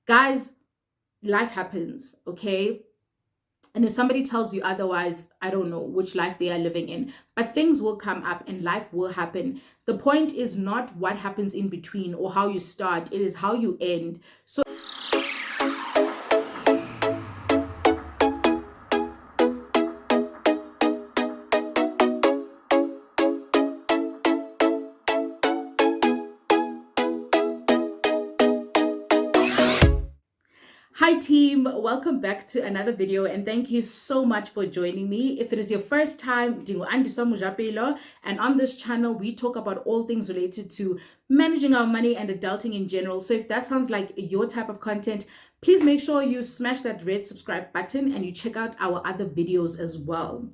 Guys, life happens, okay? And if somebody tells you otherwise, I don't know which life they are living in, but things will come up and life will happen. The point is not what happens in between or how you start, it is how you end. So hi team, welcome back to another video and thank you so much for joining me. If it is your first time, andiswa.mojapelo, and on this channel we talk about all things related to managing our money and adulting in general. So if that sounds like your type of content, please make sure you smash that red subscribe button and you check out our other videos as well.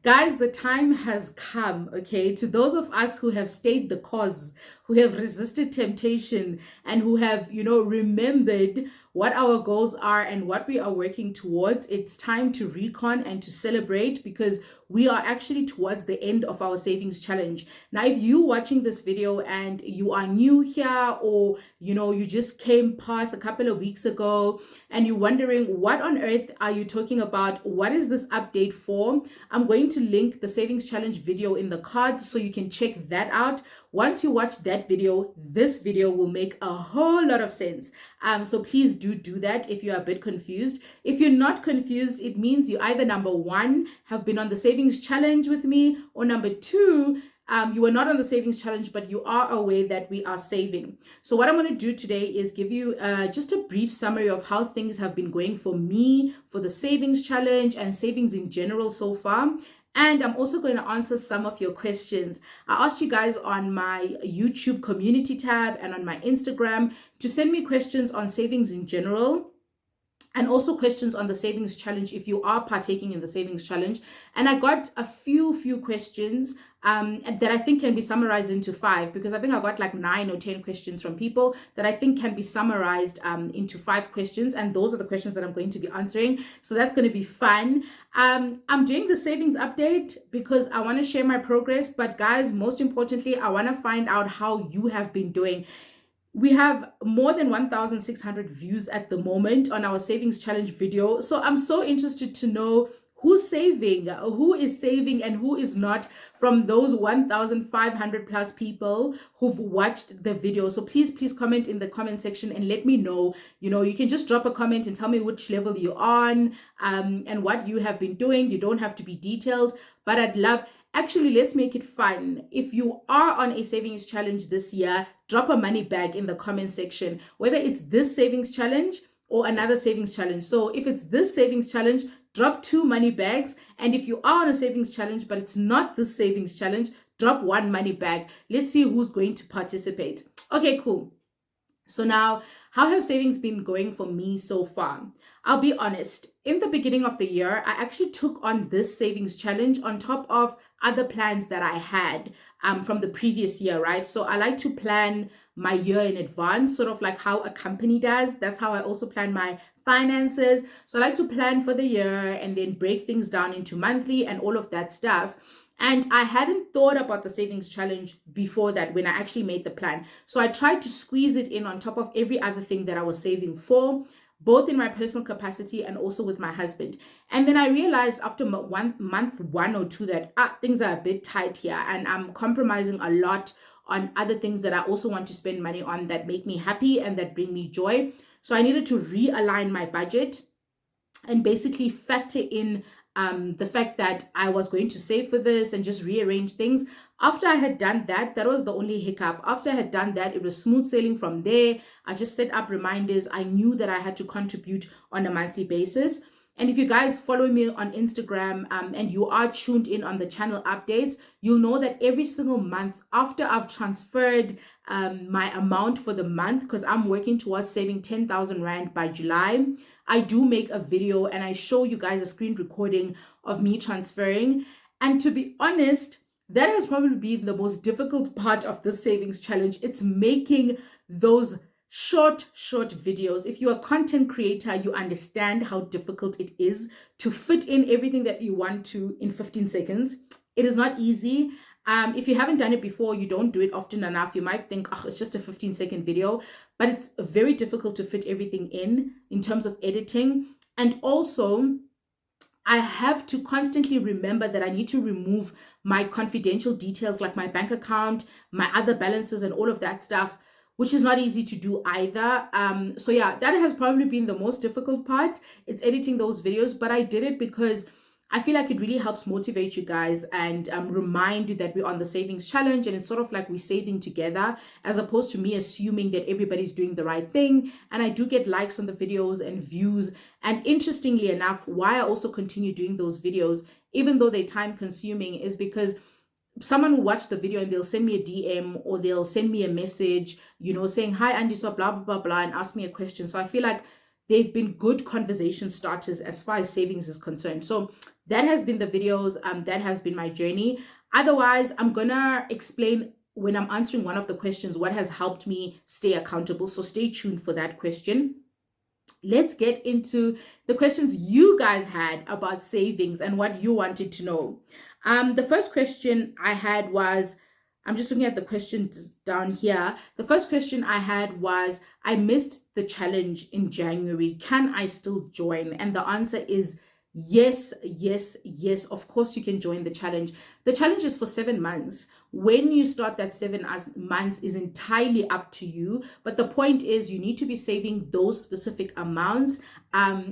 Guys, the time has come, okay, to those of us who have stayed the course, who have resisted temptation, and who have, remembered what our goals are and what we are working towards. It's time to recon and to celebrate because we are actually towards the end of our savings challenge. Now, if you watching this video and you are new here, or you just came past a couple of weeks ago and you're wondering what on earth are you talking about, what is this update for, I'm going to link the savings challenge video in the cards so you can check that out. Once you watch that video, this video will make a whole lot of sense. So please do that if you're a bit confused. If you're not confused, it means you either number one, have been on the savings challenge with me, or number two, you are not on the savings challenge, but you are aware that we are saving. So what I'm going to do today is give you just a brief summary of how things have been going for me, for the savings challenge and savings in general so far. And I'm also going to answer some of your questions. I asked you guys on my YouTube community tab and on my Instagram to send me questions on savings in general, and also questions on the savings challenge if you are partaking in the savings challenge. And I got a few questions that I think can be summarized into 5, because I think I got like 9 or 10 questions from people that I think can be summarized into 5 questions, and those are the questions that I'm going to be answering. So that's going to be fun. I'm doing the savings update because I want to share my progress, but guys, most importantly, I want to find out how you have been doing. We have more than 1,600 views at the moment on our savings challenge video. So I'm so interested to know who's saving, who is saving and who is not, from those 1,500 plus people who've watched the video. So please comment in the comment section and let me know. You can just drop a comment and tell me which level you're on and what you have been doing. You don't have to be detailed, but I'd love. Actually, let's make it fun. If you are on a savings challenge this year, drop a money bag in the comment section, whether it's this savings challenge or another savings challenge. So if it's this savings challenge, drop 2 money bags. And if you are on a savings challenge, but it's not this savings challenge, drop 1 money bag. Let's see who's going to participate. Okay, cool. So now, how have savings been going for me so far? I'll be honest, in the beginning of the year, I actually took on this savings challenge on top of other plans that I had from the previous year, right? So I like to plan my year in advance, sort of like how a company does. That's how I also plan my finances. So I like to plan for the year and then break things down into monthly and all of that stuff. And I hadn't thought about the savings challenge before that when I actually made the plan. So I tried to squeeze it in on top of every other thing that I was saving for, both in my personal capacity and also with my husband. And then I realized after month 1 or 2 that things are a bit tight here and I'm compromising a lot on other things that I also want to spend money on that make me happy and that bring me joy. So I needed to realign my budget and basically factor in the fact that I was going to save for this and just rearrange things. After I had done that, that was the only hiccup. After I had done that, it was smooth sailing from there. I just set up reminders. I knew that I had to contribute on a monthly basis. And if you guys follow me on Instagram and you are tuned in on the channel updates, you'll know that every single month after I've transferred my amount for the month, because I'm working towards saving 10,000 Rand by July, I do make a video and I show you guys a screen recording of me transferring. And to be honest, that has probably been the most difficult part of this savings challenge. It's making those short videos. If you're a content creator, you understand how difficult it is to fit in everything that you want to in 15 seconds. It is not easy. If you haven't done it before, you don't do it often enough, you might think, oh, it's just a 15-second video, but it's very difficult to fit everything in terms of editing. And also, I have to constantly remember that I need to remove my confidential details like my bank account, my other balances, and all of that stuff, which is not easy to do either. So yeah, that has probably been the most difficult part. It's editing those videos, but I did it because I feel like it really helps motivate you guys and remind you that we're on the savings challenge, and it's sort of like we're saving together, as opposed to me assuming that everybody's doing the right thing. And I do get likes on the videos and views. And interestingly enough, why I also continue doing those videos, even though they're time consuming, is because someone will watch the video and they'll send me a DM or they'll send me a message, saying, hi, andiswa, blah, blah, blah, blah, and ask me a question. So I feel like they've been good conversation starters as far as savings is concerned. So that has been the videos. That has been my journey. Otherwise, I'm gonna explain when I'm answering one of the questions what has helped me stay accountable. So stay tuned for that question. Let's get into the questions you guys had about savings and what you wanted to know. The first question I had was, I'm just looking at the questions down here. The first question I had was, I missed the challenge in January. Can I still join? And the answer is yes, yes, yes. Of course you can join the challenge. The challenge is for 7 months. When you start that 7 months is entirely up to you. But the point is you need to be saving those specific amounts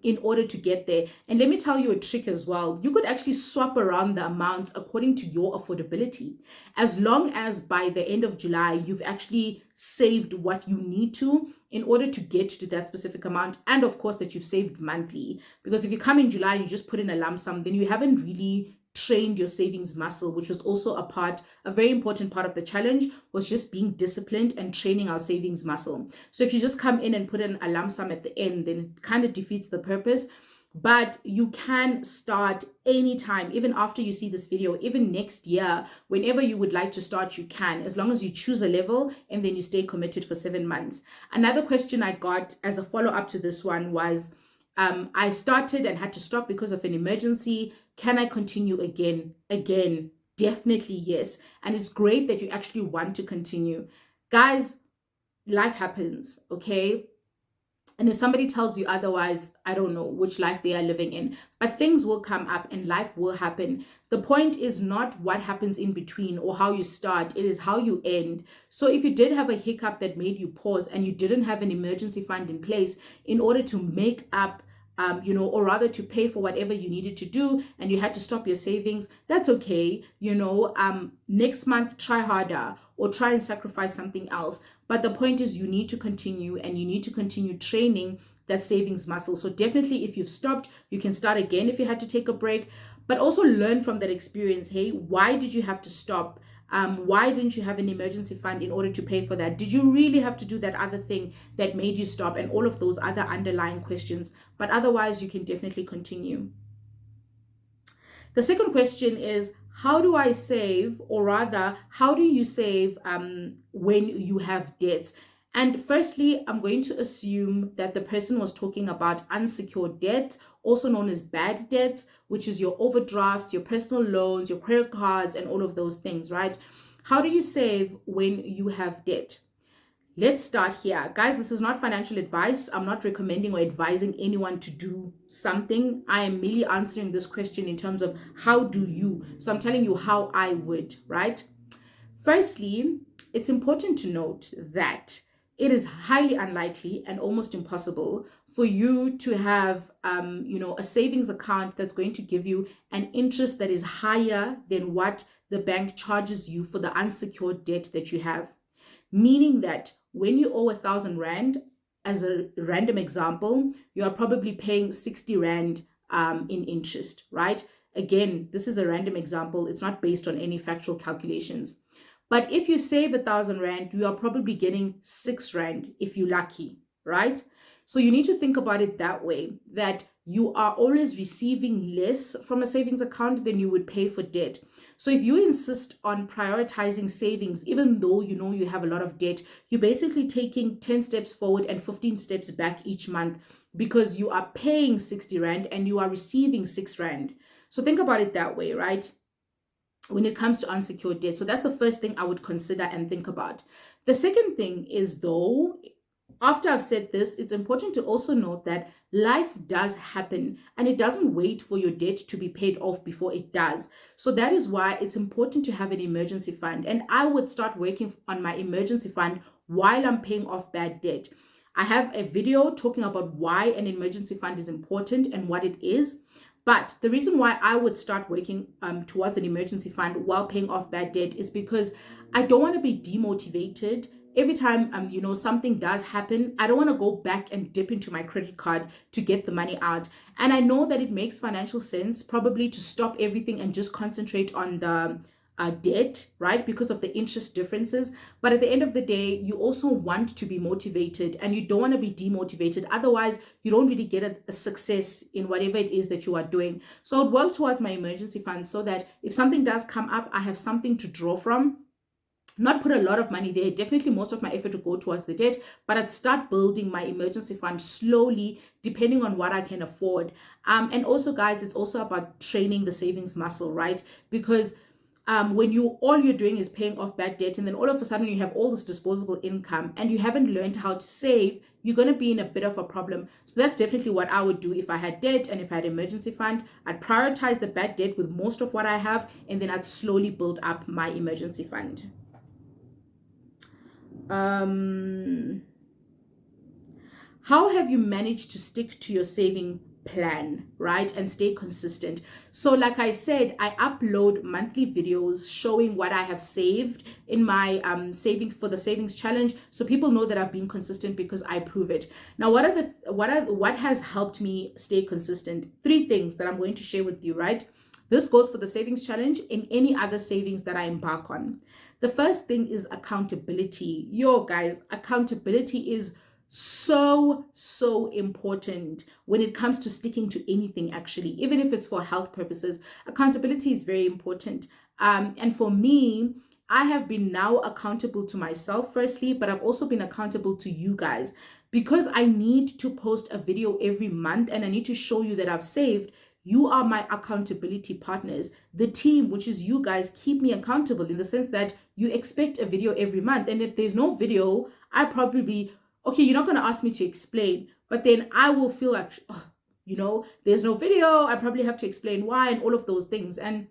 in order to get there. And let me tell you a trick as well. You could actually swap around the amounts according to your affordability. As long as by the end of July, you've actually saved what you need to in order to get to that specific amount. And of course that you've saved monthly. Because if you come in July and you just put in a lump sum, then you haven't really trained your savings muscle, which was also a very important part of the challenge, was just being disciplined and training our savings muscle. So if you just come in and put in a lump sum at the end, then it kind of defeats the purpose. But you can start anytime, even after you see this video, even next year, whenever you would like to start, you can, as long as you choose a level and then you stay committed for 7 months. Another question I got as a follow-up to this one was, I started and had to stop because of an emergency. Can I continue again? Again, definitely yes. And it's great that you actually want to continue. Guys, life happens, okay? And if somebody tells you otherwise, I don't know which life they are living in, but things will come up and life will happen. The point is not what happens in between or how you start, it is how you end. So if you did have a hiccup that made you pause and you didn't have an emergency fund in place in order to make up or rather to pay for whatever you needed to do, and you had to stop your savings, that's okay. Next month, try harder or try and sacrifice something else. But the point is you need to continue, and you need to continue training that savings muscle. So definitely if you've stopped, you can start again if you had to take a break, but also learn from that experience. Hey, why did you have to stop? Why didn't you have an emergency fund in order to pay for that? Did you really have to do that other thing that made you stop? And all of those other underlying questions. But otherwise, you can definitely continue. The second question is, how do I save, or rather, how do you save when you have debts? And firstly, I'm going to assume that the person was talking about unsecured debt, also known as bad debts, which is your overdrafts, your personal loans, your credit cards, and all of those things, right? How do you save when you have debt? Let's start here. Guys, this is not financial advice. I'm not recommending or advising anyone to do something. I am merely answering this question in terms of how do you. So I'm telling you how I would, right? Firstly, it's important to note that it is highly unlikely and almost impossible for you to have a savings account that's going to give you an interest that is higher than what the bank charges you for the unsecured debt that you have. Meaning that when you owe 1,000 Rand, as a random example, you are probably paying 60 Rand in interest, right? Again, this is a random example. It's not based on any factual calculations. But if you save 1,000 Rand, you are probably getting 6 Rand if you're lucky, right? So you need to think about it that way, that you are always receiving less from a savings account than you would pay for debt. So if you insist on prioritizing savings, even though you know you have a lot of debt, you're basically taking 10 steps forward and 15 steps back each month, because you are paying 60 Rand and you are receiving 6 Rand. So think about it that way, right? when it comes to unsecured debt. So that's the first thing I would consider and think about. The second thing is, though, after I've said this, it's important to also note that life does happen and it doesn't wait for your debt to be paid off before it does. So that is why it's important to have an emergency fund. And I would start working on my emergency fund while I'm paying off bad debt. I have a video talking about why an emergency fund is important and what it is. But the reason why I would start working towards an emergency fund while paying off bad debt is because I don't want to be demotivated every time something does happen. I don't want to go back and dip into my credit card to get the money out. And I know that it makes financial sense probably to stop everything and just concentrate on the debt, right? Because of the interest differences. But at the end of the day, you also want to be motivated and you don't want to be demotivated. Otherwise, you don't really get a success in whatever it is that you are doing. So I'd work towards my emergency fund so that if something does come up, I have something to draw from. Not put a lot of money there. Definitely most of my effort to go towards the debt, but I'd start building my emergency fund slowly, depending on what I can afford. And also, guys, it's also about training the savings muscle, right? Because when all you're doing is paying off bad debt, and then all of a sudden you have all this disposable income and you haven't learned how to save, you're going to be in a bit of a problem. So that's definitely what I would do if I had debt and if I had emergency fund. I'd prioritize the bad debt with most of what I have, and then I'd slowly build up my emergency fund. How have you managed to stick to your saving plan, right, and stay consistent? So like I said, I upload monthly videos showing what I have saved in my saving for the savings challenge, so people know that I've been consistent because I prove it. Now, what has helped me stay consistent? 3 things that I'm going to share with you, right? This goes for the savings challenge and any other savings that I embark on. The first thing is accountability. Yo, guys, accountability is so important when it comes to sticking to anything, actually, even if it's for health purposes. Accountability is very important. And for me, I have been now accountable to myself firstly, but I've also been accountable to you guys because I need to post a video every month and I need to show you that I've saved. You are my accountability partners. The team, which is you guys, keep me accountable in the sense that you expect a video every month. And if there's no video, I probably, okay, you're not going to ask me to explain, but then I will feel like, there's no video. I probably have to explain why and all of those things. And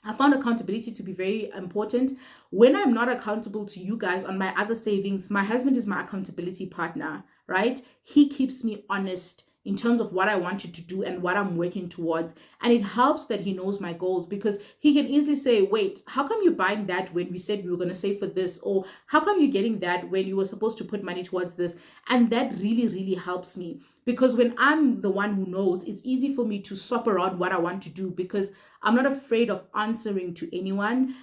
I found accountability to be very important. When I'm not accountable to you guys on my other savings, my husband is my accountability partner, right? He keeps me honest in terms of what I wanted to do and what I'm working towards. And it helps that he knows my goals because he can easily say, wait, how come you're buying that when we said we were going to save for this? Or how come you're getting that when you were supposed to put money towards this? And that really helps me because when I'm the one who knows, it's easy for me to swap around what I want to do because I'm not afraid of answering to anyone.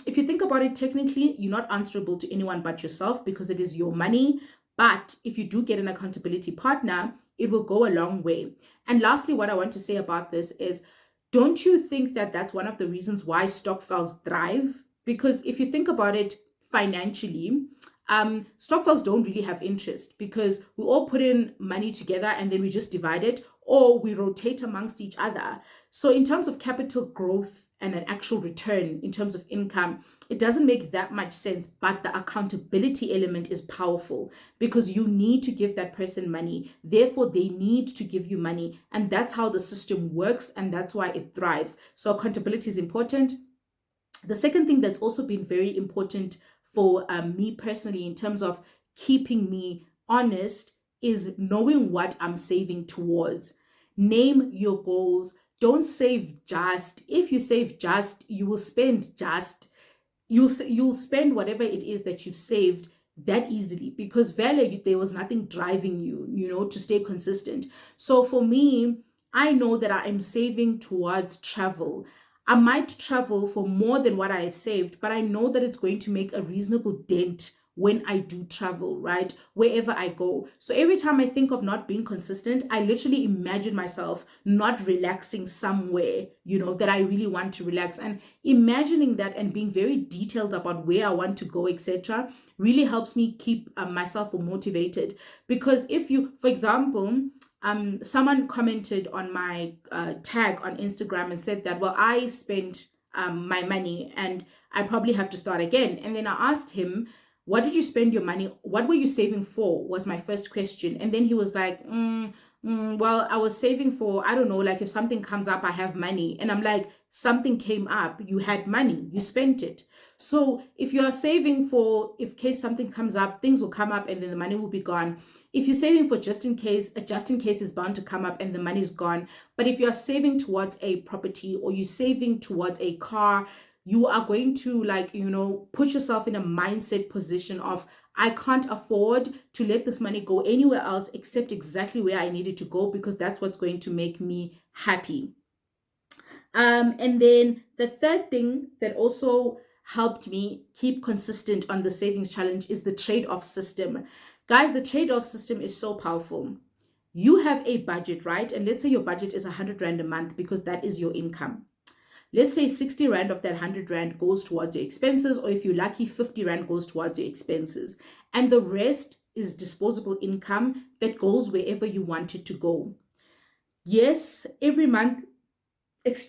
If you think about it, technically, you're not answerable to anyone but yourself because it is your money. But if you do get an accountability partner, it will go a long way. And lastly, what I want to say about this is, don't you think that that's one of the reasons why stokvels thrive? Because if you think about it financially, stokvels don't really have interest because we all put in money together and then we just divide it or we rotate amongst each other. So in terms of capital growth and an actual return in terms of income, it doesn't make that much sense, but the accountability element is powerful because you need to give that person money. Therefore, they need to give you money. And that's how the system works. And that's why it thrives. So accountability is important. The second thing that's also been very important for me personally in terms of keeping me honest is knowing what I'm saving towards. Name your goals. Don't save just. If you save just, you will spend just. You'll spend whatever it is that you've saved that easily because there was nothing driving you, to stay consistent. So for me, I know that I am saving towards travel. I might travel for more than what I have saved, but I know that it's going to make a reasonable dent when I do travel, right? Wherever I go. So every time I think of not being consistent, I literally imagine myself not relaxing somewhere, that I really want to relax. And imagining that and being very detailed about where I want to go, etc., really helps me keep myself motivated. Because if you, for example, someone commented on my tag on Instagram and said that, well, I spent my money, and I probably have to start again. And then I asked him, what did you spend your money? What were you saving for? Was my first question. And then he was like, well, I was saving for, I don't know, like if something comes up, I have money. And I'm like, something came up, you had money, you spent it. So if you are saving for, if case something comes up, things will come up and then the money will be gone. If you're saving for just in case, a just in case is bound to come up and the money is gone. But if you're saving towards a property or you're saving towards a car, you are going to, like, put yourself in a mindset position of, I can't afford to let this money go anywhere else except exactly where I need it to go, because that's what's going to make me happy. And then the third thing that also helped me keep consistent on the savings challenge is the trade-off system. Guys, the trade-off system is so powerful. You have a budget, right? And let's say your budget is 100 Rand a month because that is your income. Let's say 60 Rand of that 100 Rand goes towards your expenses, or if you're lucky, 50 Rand goes towards your expenses. And the rest is disposable income that goes wherever you want it to go. Yes, every month is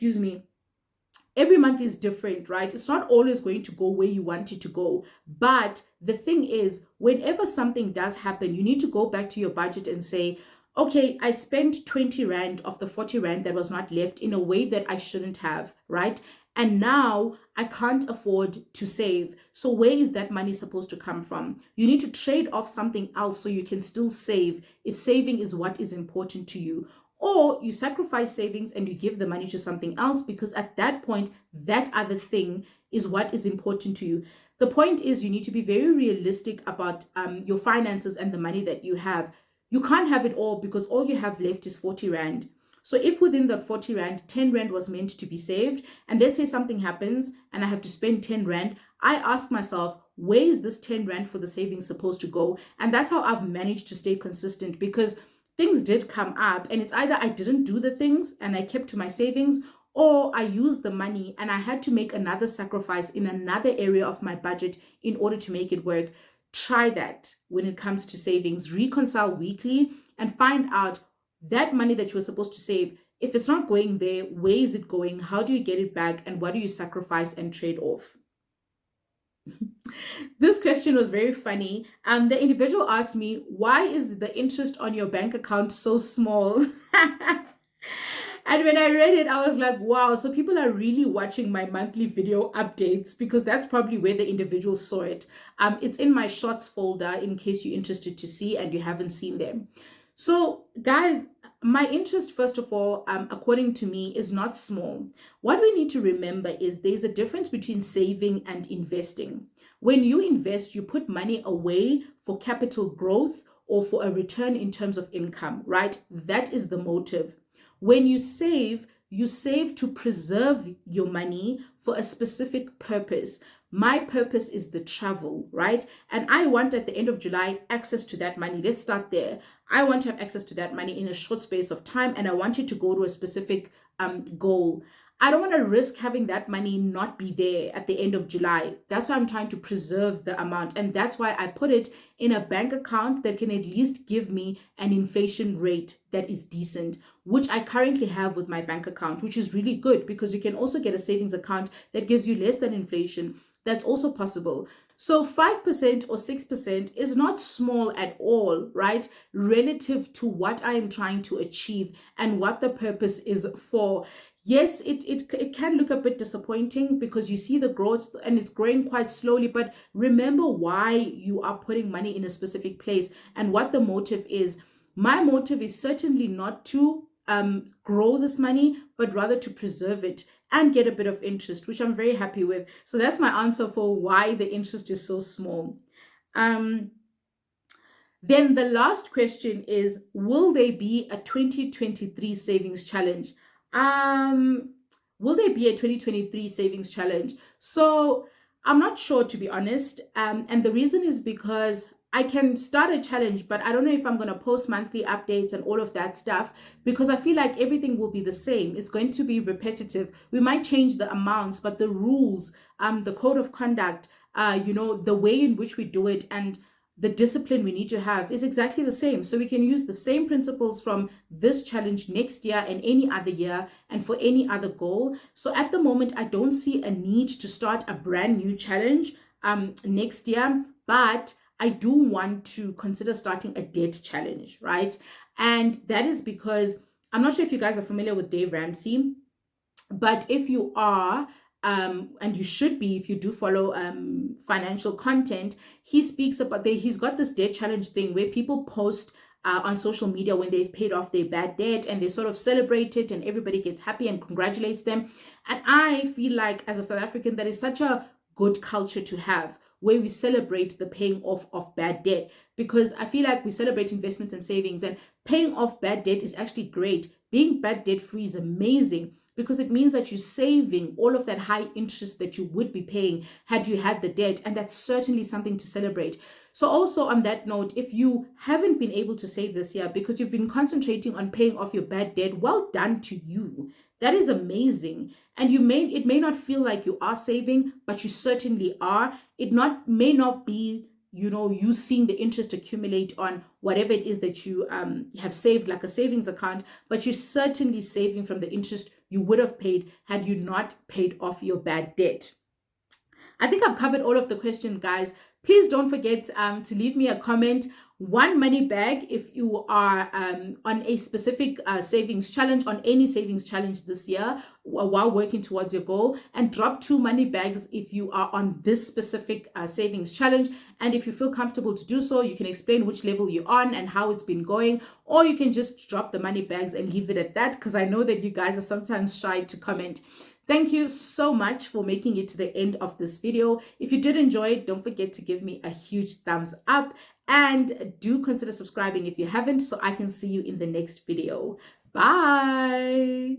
different, right? It's not always going to go where you want it to go. But the thing is, whenever something does happen, you need to go back to your budget and say, okay, I spent 20 Rand of the 40 Rand that was not left in a way that I shouldn't have, right? And now I can't afford to save. So where is that money supposed to come from? You need to trade off something else so you can still save if saving is what is important to you. Or you sacrifice savings and you give the money to something else, because at that point, that other thing is what is important to you. The point is, you need to be very realistic about your finances and the money that you have. You can't have it all, because all you have left is 40 Rand. So if within that 40 Rand, 10 Rand was meant to be saved, and let's say something happens and I have to spend 10 Rand, I ask myself, where is this 10 Rand for the savings supposed to go? And that's how I've managed to stay consistent, because things did come up, and it's either I didn't do the things and I kept to my savings, or I used the money and I had to make another sacrifice in another area of my budget in order to make it work. Try that when it comes to savings. Reconcile weekly and find out that money that you were supposed to save. If it's not going there, where is it going? How do you get it back? And what do you sacrifice and trade off? This question was very funny. The individual asked me, why is the interest on your bank account so small? And when I read it, I was like, wow, so people are really watching my monthly video updates, because that's probably where the individual saw it. It's in my shorts folder in case you're interested to see and you haven't seen them. So guys, my interest, first of all, according to me, is not small. What we need to remember is there's a difference between saving and investing. When you invest, you put money away for capital growth or for a return in terms of income, right? That is the motive. When you save to preserve your money for a specific purpose. My purpose is the travel, right? And I want at the end of July access to that money. Let's start there. I want to have access to that money in a short space of time, and I want it to go to a specific goal. I don't want to risk having that money not be there at the end of July. That's why I'm trying to preserve the amount. And that's why I put it in a bank account that can at least give me an inflation rate that is decent, which I currently have with my bank account, which is really good, because you can also get a savings account that gives you less than inflation. That's also possible. So 5% or 6% is not small at all, right? Relative to what I am trying to achieve and what the purpose is for. Yes, it can look a bit disappointing because you see the growth and it's growing quite slowly, but remember why you are putting money in a specific place and what the motive is. My motive is certainly not to grow this money, but rather to preserve it and get a bit of interest, which I'm very happy with. So that's my answer for why the interest is so small. Then the last question is, will there be a 2023 savings challenge? Will there be a 2023 savings challenge? So I'm not sure, to be honest. And the reason is because I can start a challenge, but I don't know if I'm going to post monthly updates and all of that stuff, because I feel like everything will be the same. It's going to be repetitive. We might change the amounts, but the rules, the code of conduct, the way in which we do it, and the discipline we need to have is exactly the same. So we can use the same principles from this challenge next year and any other year and for any other goal. So at the moment, I don't see a need to start a brand new challenge next year, but I do want to consider starting a debt challenge, right? And that is because I'm not sure if you guys are familiar with Dave Ramsey, but if you are, and you should be if you do follow financial content, he speaks about he's got this debt challenge thing where people post on social media when they've paid off their bad debt and they sort of celebrate it and everybody gets happy and congratulates them. And I feel like as a South African, that is such a good culture to have, where we celebrate the paying off of bad debt, because I feel like we celebrate investments and savings, and paying off bad debt is actually great. Being bad debt free is amazing, because it means that you're saving all of that high interest that you would be paying had you had the debt. And that's certainly something to celebrate. So also on that note, if you haven't been able to save this year because you've been concentrating on paying off your bad debt, well done to you. That is amazing. And it may not feel like you are saving, but you certainly are. May not be, you seeing the interest accumulate on whatever it is that you have saved, like a savings account, but you're certainly saving from the interest you would have paid had you not paid off your bad debt. I think I've covered all of the questions, guys. Please don't forget to leave me a comment. One money bag if you are on a specific savings challenge, on any savings challenge this year while working towards your goal, and drop 2 money bags if you are on this specific savings challenge. And if you feel comfortable to do so, you can explain which level you're on and how it's been going, or you can just drop the money bags and leave it at that, because I know that you guys are sometimes shy to comment. Thank you so much for making it to the end of this video. If you did enjoy it, don't forget to give me a huge thumbs up, and do consider subscribing if you haven't, so I can see you in the next video. Bye.